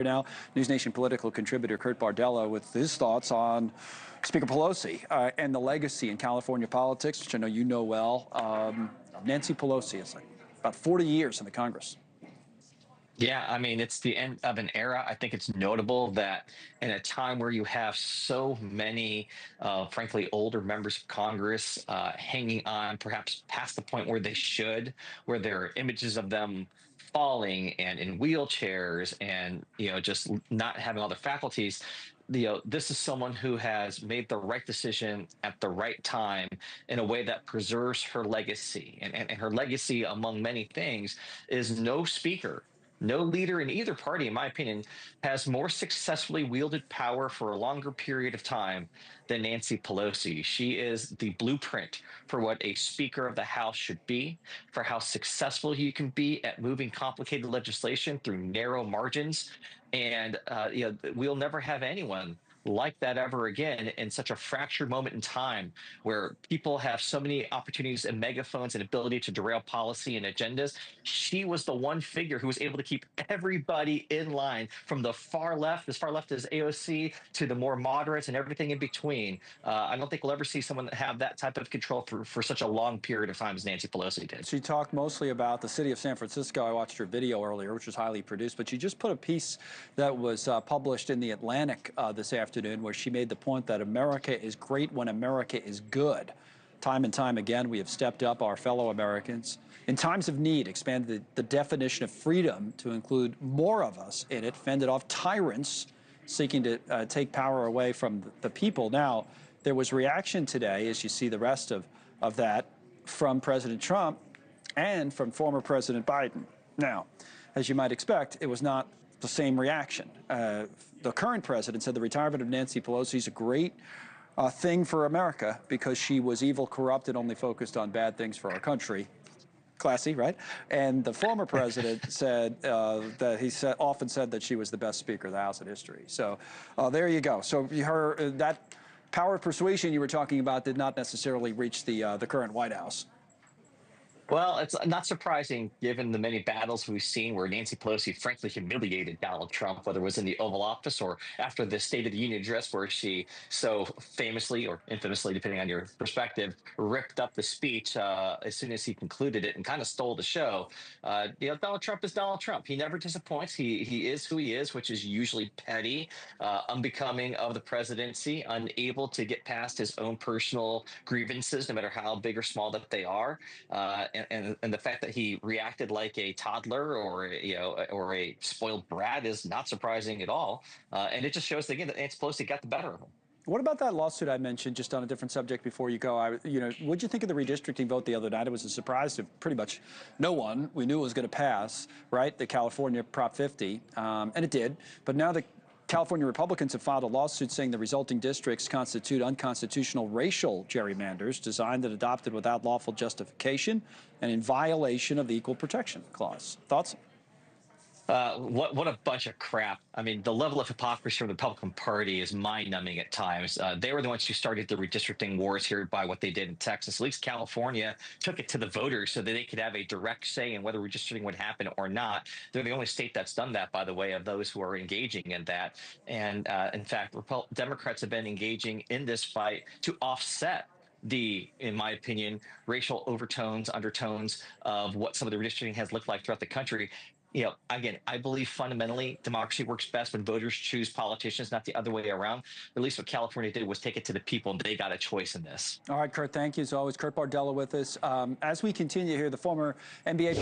Now, News Nation political contributor Kurt Bardella with his thoughts on Speaker Pelosi and the legacy in California politics, which I know you know well. Nancy Pelosi is like about 40 years in the Congress. Yeah, I mean, it's the end of an era. I think it's notable that in a time where you have so many, frankly, older members of Congress hanging on, perhaps past the point where they should, where there are images of them falling and in wheelchairs and, just not having all their faculties. This is someone who has made the right decision at the right time in a way that preserves her legacy. And her legacy, among many things, is no speaker. No leader in either party, in my opinion, has more successfully wielded power for a longer period of time than Nancy Pelosi. She is the blueprint for what a Speaker of the House should be, for how successful he can be at moving complicated legislation through narrow margins. And we'll never have anyone like that ever again in such a fractured moment in time where people have so many opportunities and megaphones and ability to derail policy and agendas. She was the one figure who was able to keep everybody in line from the far left, as far left as AOC, to the more moderates and everything in between. I don't think we'll ever see someone have that type of control for such a long period of time as Nancy Pelosi did. She talked mostly about the city of San Francisco. I watched her video earlier, which was highly produced, but she just put a piece that was published in The Atlantic this afternoon where she made the point that America is great when America is good. Time and time again, we have stepped up our fellow Americans. In times of need, expanded the definition of freedom to include more of us in it, fended off tyrants seeking to take power away from the people. Now, there was reaction today, as you see the rest of that, from President Trump and from former President Biden. Now, as you might expect, it was not the same reaction. The current president said the retirement of Nancy Pelosi is a great thing for America because she was evil, corrupt, and only focused on bad things for our country. Classy, right? And the former president said that he often said that she was the best Speaker of the House in history. So there you go. So that power of persuasion you were talking about did not necessarily reach the current White House. Well, it's not surprising given the many battles we've seen where Nancy Pelosi frankly humiliated Donald Trump, whether it was in the Oval Office or after the State of the Union address, where she so famously or infamously, depending on your perspective, ripped up the speech as soon as he concluded it and kind of stole the show. Donald Trump is Donald Trump. He never disappoints. He is who he is, which is usually petty, unbecoming of the presidency, unable to get past his own personal grievances, no matter how big or small that they are. And the fact that he reacted like a toddler or a spoiled brat is not surprising at all. And it just shows again that Nancy Pelosi got the better of him. What about that lawsuit I mentioned, just on a different subject before you go? What'd you think of the redistricting vote the other night? It was a surprise to pretty much no one. We knew it was going to pass, right? The California Prop 50, and it did. But now the California Republicans have filed a lawsuit saying the resulting districts constitute unconstitutional racial gerrymanders designed and adopted without lawful justification and in violation of the Equal Protection Clause. Thoughts? What a bunch of crap. I mean, the level of hypocrisy from the Republican Party is mind-numbing at times. They were the ones who started the redistricting wars here by what they did in Texas. At least California took it to the voters so that they could have a direct say in whether redistricting would happen or not. They're the only state that's done that, by the way, of those who are engaging in that. And in fact, Democrats have been engaging in this fight to offset in my opinion, racial overtones, undertones of what some of the redistricting has looked like throughout the country. Again, I believe fundamentally democracy works best when voters choose politicians, not the other way around. At least what California did was take it to the people, and they got a choice in this. All right, Kurt, thank you. As always, Kurt Bardella with us. As we continue here, the former NBA player